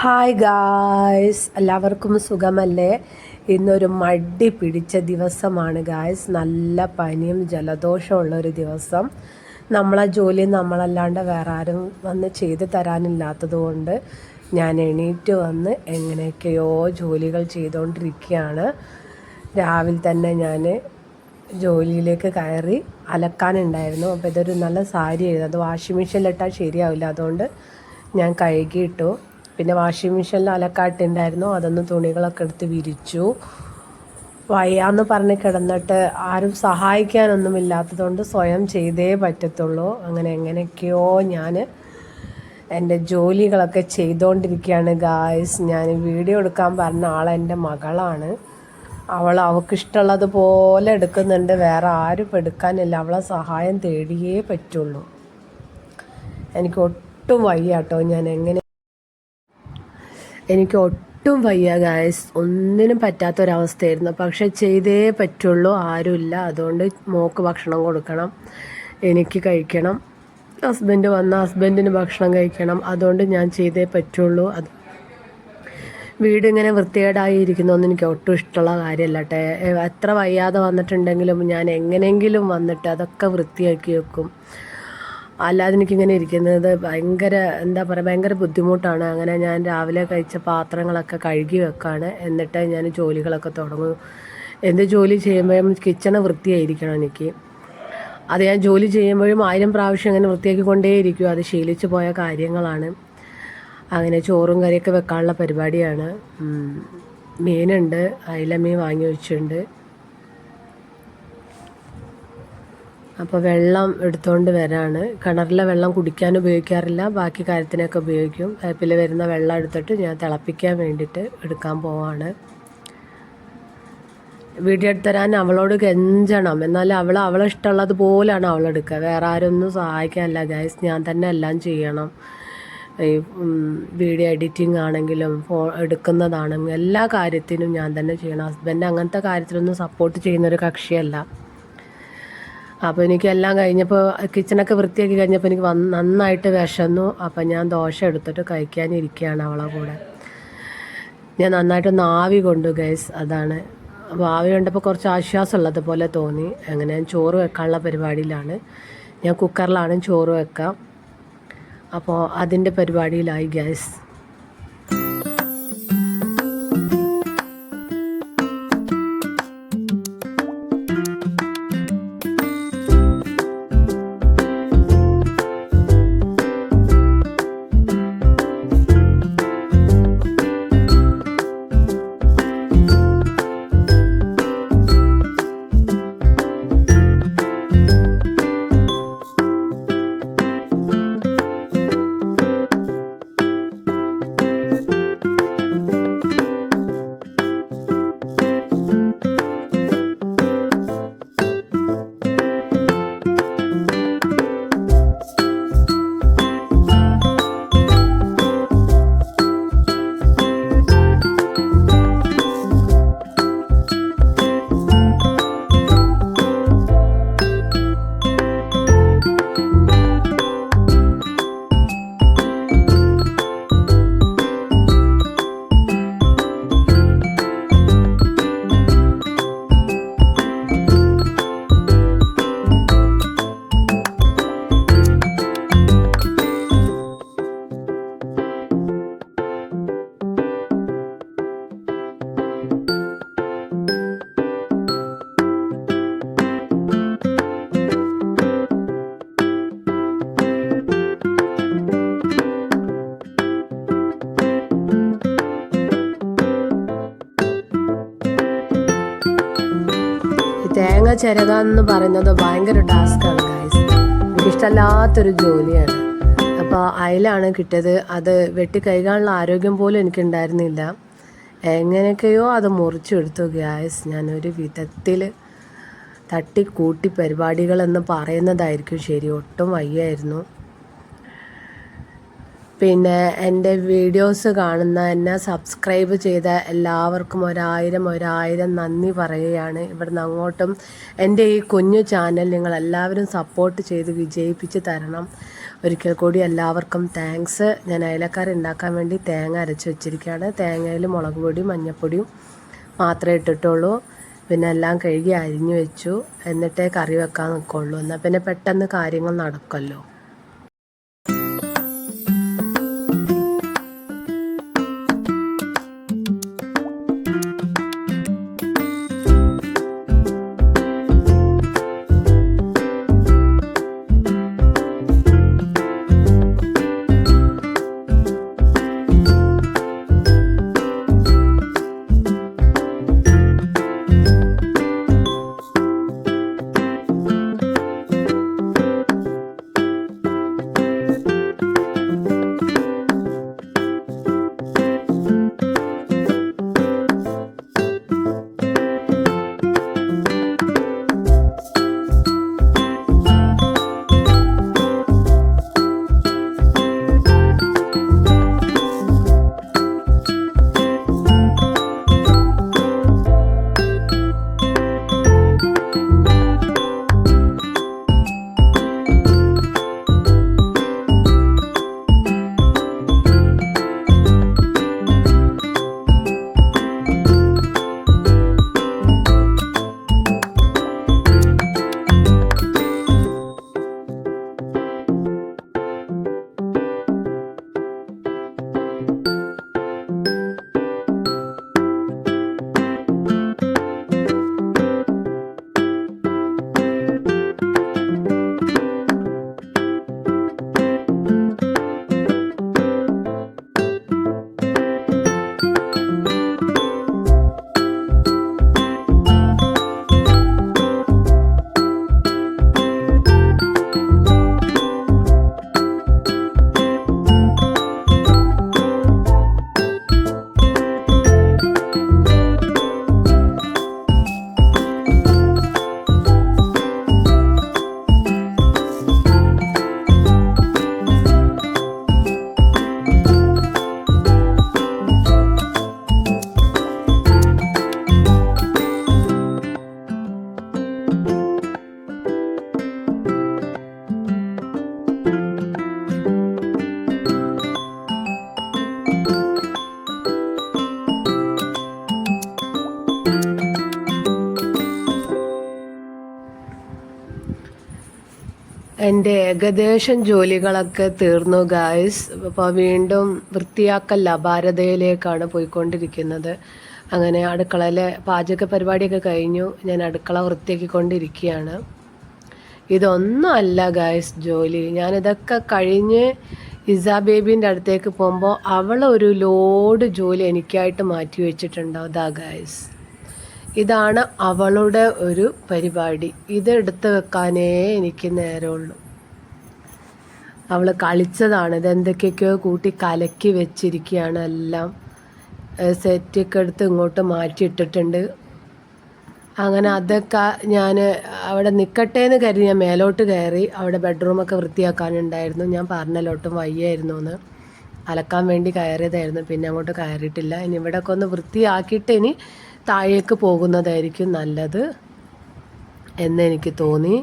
Hi guys, എല്ലാവർക്കും സുഖമല്ലേ? ഇന്നൊരു മടി പിടിച്ച ദിവസമാണ് ഗായ്സ്. നല്ല പനിയും ജലദോഷമുള്ളൊരു ദിവസം. നമ്മളെ ജോലി നമ്മളല്ലാണ്ട് വേറെ ആരും വന്ന് ചെയ്ത് തരാനില്ലാത്തത് കൊണ്ട് ഞാൻ എണീറ്റ് വന്ന് എങ്ങനെയൊക്കെയോ ജോലികൾ ചെയ്തുകൊണ്ടിരിക്കുകയാണ്. രാവിലെ തന്നെ ഞാൻ ജോലിയിലേക്ക് കയറി. അലക്കാനുണ്ടായിരുന്നു. അപ്പോൾ ഇതൊരു നല്ല സാരി ആയിരുന്നു. അത് വാഷിംഗ് മെഷീനിലിട്ടാൽ ശരിയാവില്ല, അതുകൊണ്ട് ഞാൻ കഴുകിയിട്ടു. പിന്നെ വാഷിംഗ് മെഷീനിൽ അലക്കാട്ടുണ്ടായിരുന്നു. അതൊന്ന് തുണികളൊക്കെ എടുത്ത് വിരിച്ചു. വയ്യാന്ന് പറഞ്ഞ് കിടന്നിട്ട് ആരും സഹായിക്കാനൊന്നുമില്ലാത്തതുകൊണ്ട് സ്വയം ചെയ്തേ പറ്റത്തുള്ളൂ. അങ്ങനെ എങ്ങനെയൊക്കെയോ ഞാൻ എൻ്റെ ജോലികളൊക്കെ ചെയ്തുകൊണ്ടിരിക്കുകയാണ് ഗായ്സ്. ഞാൻ വീഡിയോ എടുക്കാൻ പറഞ്ഞ ആളെൻ്റെ മകളാണ്. അവൾക്കിഷ്ടമുള്ളതുപോലെ എടുക്കുന്നുണ്ട്. വേറെ ആരും എടുക്കാനില്ല. അവളെ സഹായം തേടിയേ പറ്റുള്ളൂ. എനിക്ക് ഒട്ടും വയ്യ കേട്ടോ. എനിക്ക് ഒട്ടും വയ്യ ഗായ്സ്. ഒന്നിനും പറ്റാത്തൊരവസ്ഥയായിരുന്നു. പക്ഷെ ചെയ്തേ പറ്റുള്ളൂ. ആരുമില്ല. അതുകൊണ്ട് മോൾക്ക് ഭക്ഷണം കൊടുക്കണം, എനിക്ക് കഴിക്കണം. ഹസ്ബൻഡ് വന്നാൽ ഹസ്ബൻഡിന് ഭക്ഷണം കഴിക്കണം. അതുകൊണ്ട് ഞാൻ ചെയ്തേ പറ്റുള്ളൂ. വീടിങ്ങനെ വൃത്തികേടായിരിക്കുന്നതൊന്നും എനിക്ക് ഒട്ടും ഇഷ്ടമുള്ള കാര്യമല്ല കേട്ടോ. എത്ര വയ്യാതെ വന്നിട്ടുണ്ടെങ്കിലും ഞാൻ എങ്ങനെയെങ്കിലും വന്നിട്ട് അതൊക്കെ വൃത്തിയാക്കി വെക്കും. അല്ലാതെ എനിക്കിങ്ങനെ ഇരിക്കുന്നത് ഭയങ്കര ബുദ്ധിമുട്ടാണ്. അങ്ങനെ ഞാൻ രാവിലെ കഴിച്ച പാത്രങ്ങളൊക്കെ കഴുകി വെക്കാണ്. എന്നിട്ട് ഞാൻ ജോലികളൊക്കെ തുടങ്ങും. എന്ത് ജോലി ചെയ്യുമ്പോഴും കിച്ചണ് വൃത്തിയായിരിക്കണം എനിക്ക്. അത് ഞാൻ ജോലി ചെയ്യുമ്പോഴും 1000 പ്രാവശ്യം അങ്ങനെ വൃത്തിയാക്കിക്കൊണ്ടേയിരിക്കും. അത് ശീലിച്ചു പോയ കാര്യങ്ങളാണ്. അങ്ങനെ ചോറും കറിയൊക്കെ വെക്കാനുള്ള പരിപാടിയാണ്. മീനുണ്ട്, അയിലമീൻ വാങ്ങി വെച്ചിട്ടുണ്ട്. അപ്പോൾ വെള്ളം എടുത്തുകൊണ്ട് വരാണ്. കിണറിലെ വെള്ളം കുടിക്കാൻ ഉപയോഗിക്കാറില്ല, ബാക്കി കാര്യത്തിനൊക്കെ ഉപയോഗിക്കും. പൈപ്പിൽ വരുന്ന വെള്ളം എടുത്തിട്ട് ഞാൻ തിളപ്പിക്കാൻ വേണ്ടിയിട്ട് എടുക്കാൻ പോവാണ്. വീഡിയോ എടുത്തരാൻ അവളോട് കെഞ്ചണം. എന്നാൽ അവളെ ഇഷ്ടമുള്ളതുപോലെയാണ് അവളെടുക്കുക. വേറെ ആരൊന്നും സഹായിക്കാനല്ല ഗൈസ്, ഞാൻ തന്നെ എല്ലാം ചെയ്യണം. ഈ വീഡിയോ എഡിറ്റിംഗ് ആണെങ്കിലും എടുക്കുന്നതാണെങ്കിലും എല്ലാ കാര്യത്തിനും ഞാൻ തന്നെ ചെയ്യണം. ഹസ്ബൻഡ് അങ്ങനത്തെ കാര്യത്തിലൊന്നും സപ്പോർട്ട് ചെയ്യുന്നൊരു കക്ഷിയല്ല. അപ്പോൾ എനിക്കെല്ലാം കഴിഞ്ഞപ്പോൾ കിച്ചണൊക്കെ വൃത്തിയാക്കി കഴിഞ്ഞപ്പോൾ എനിക്ക് നന്നായിട്ട് വിശന്നു. അപ്പം ഞാൻ ദോശ എടുത്തിട്ട് കഴിക്കാനിരിക്കുകയാണ് അവളെ കൂടെ. ഞാൻ നന്നായിട്ടൊന്ന് ആവി കൊണ്ടു ഗൈസ്, അതാണ്. അപ്പോൾ ആവി കണ്ടപ്പോൾ കുറച്ച് ആശ്വാസമുള്ളത് പോലെ തോന്നി. അങ്ങനെ ഞാൻ ചോറ് വെക്കാനുള്ള പരിപാടിയിലാണ്. ഞാൻ കുക്കറിലാണ് ചോറ് വെക്കാം. അപ്പോൾ അതിൻ്റെ പരിപാടിയിലായി ഗൈസ്. തേങ്ങ ചിരകാന്ന് പറയുന്നത് ഭയങ്കര ടാസ്ക്കാണ് ഗൈസ്. എനിക്കിഷ്ടമല്ലാത്തൊരു ജോലിയാണ്. അപ്പോൾ അയിലാണ് കിട്ടിയത്. അത് വെട്ടി കഴുകാനുള്ള ആരോഗ്യം പോലും എനിക്കുണ്ടായിരുന്നില്ല. എങ്ങനെയൊക്കെയോ അത് മുറിച്ചെടുത്തു ഗൈസ്. ഞാനൊരു വിധത്തിൽ തട്ടിക്കൂട്ടി പരിപാടികളെന്ന് പറയുന്നതായിരിക്കും ശരി. ഒട്ടും വയ്യായിരുന്നു. പിന്നെ എൻ്റെ വീഡിയോസ് കാണുന്ന എന്നെ സബ്സ്ക്രൈബ് ചെയ്ത എല്ലാവർക്കും ഒരായിരം നന്ദി പറയുകയാണ്. ഇവിടുന്ന് അങ്ങോട്ടും എൻ്റെ ഈ കുഞ്ഞു ചാനൽ നിങ്ങളെല്ലാവരും സപ്പോർട്ട് ചെയ്ത് വിജയിപ്പിച്ച് തരണം. ഒരിക്കൽ കൂടി എല്ലാവർക്കും താങ്ക്സ്. ഞാൻ അയലക്കറി ഉണ്ടാക്കാൻ വേണ്ടി തേങ്ങ അരച്ച് വെച്ചിരിക്കുകയാണ്. തേങ്ങയിൽ മുളക് പൊടിയും മഞ്ഞൾപ്പൊടിയും മാത്രമേ ഇട്ടിട്ടുള്ളൂ. പിന്നെ എല്ലാം കഴുകി അരിഞ്ഞു വെച്ചു. എന്നിട്ടേ കറി വെക്കാൻ നിൽക്കുള്ളൂ. എന്നാൽ പിന്നെ പെട്ടെന്ന് കാര്യങ്ങൾ നടക്കുമല്ലോ. എൻ്റെ ഏകദേശം ജോലികളൊക്കെ തീർന്നു ഗായ്സ്. അപ്പോൾ വീണ്ടും വൃത്തിയാക്കൽ അപാരതയിലേക്കാണ് പോയിക്കൊണ്ടിരിക്കുന്നത്. അങ്ങനെ അടുക്കളയിലെ പാചക പരിപാടിയൊക്കെ കഴിഞ്ഞു. ഞാൻ അടുക്കള വൃത്തിയാക്കിക്കൊണ്ടിരിക്കുകയാണ്. ഇതൊന്നും അല്ല ഗായ്സ് ജോലി. ഞാനിതൊക്കെ കഴിഞ്ഞ് ഇസാ ബേബീൻ്റെ അടുത്തേക്ക് പോകുമ്പോൾ അവളൊരു ലോഡ് ജോലി എനിക്കായിട്ട് മാറ്റി വെച്ചിട്ടുണ്ടോ അതാ ഗായ്സ്. ഇതാണ് അവളുടെ ഒരു പരിപാടി. ഇതെടുത്ത് വെക്കാനേ എനിക്ക് നേരമുള്ളൂ. അവൾ കളിച്ചതാണ്. ഇതെന്തൊക്കെയൊക്കെയോ കൂട്ടി കലക്കി വെച്ചിരിക്കുകയാണ്. എല്ലാം സെറ്റൊക്കെ എടുത്ത് ഇങ്ങോട്ട് മാറ്റിയിട്ടിട്ടുണ്ട്. അങ്ങനെ അതൊക്കെ ഞാൻ അവിടെ നിൽക്കട്ടെ എന്ന് കരുതി ഞാൻ മേലോട്ട് കയറി. അവിടെ ബെഡ്റൂമൊക്കെ വൃത്തിയാക്കാനുണ്ടായിരുന്നു. ഞാൻ പറഞ്ഞല്ലോട്ടും വയ്യായിരുന്നു എന്ന്. അലക്കാൻ വേണ്ടി കയറിയതായിരുന്നു. പിന്നെ അങ്ങോട്ട് കയറിയിട്ടില്ല. ഇനി ഇവിടെയൊക്കെ ഒന്ന് വൃത്തിയാക്കിയിട്ട് ഇനി താഴേക്ക് പോകുന്നതായിരിക്കും നല്ലത് എന്നെനിക്ക് തോന്നി.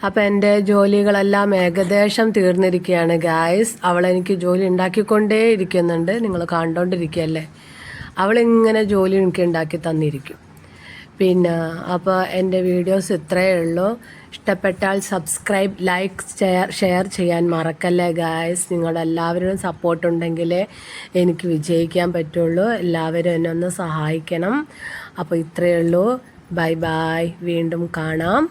അപ്പോൾ എൻ്റെ ജോലികളെല്ലാം ഏകദേശം തീർന്നിരിക്കുകയാണ് ഗായ്സ്. അവളെനിക്ക് ജോലി ഉണ്ടാക്കിക്കൊണ്ടേ ഇരിക്കുന്നുണ്ട്, നിങ്ങൾ കണ്ടോണ്ടിരിക്കുകയല്ലേ. അവളിങ്ങനെ ജോലി എനിക്ക് ഉണ്ടാക്കി തന്നിരിക്കും. പിന്നെ അപ്പോൾ എൻ്റെ വീഡിയോസ് ഇത്രയേ ഉള്ളൂ. ഇഷ്ടപ്പെട്ടാൽ സബ്സ്ക്രൈബ്, ലൈക്ക്, ഷെയർ ചെയ്യാൻ മറക്കല്ലേ ഗായ്സ്. നിങ്ങളെല്ലാവരും സപ്പോർട്ട് ഉണ്ടെങ്കിലേ എനിക്ക് വിജയിക്കാൻ പറ്റുള്ളൂ. എല്ലാവരും എന്നെ ഒന്ന് സഹായിക്കണം. അപ്പോൾ ഇത്രയേ ഉള്ളൂ. ബൈ ബൈ, വീണ്ടും കാണാം.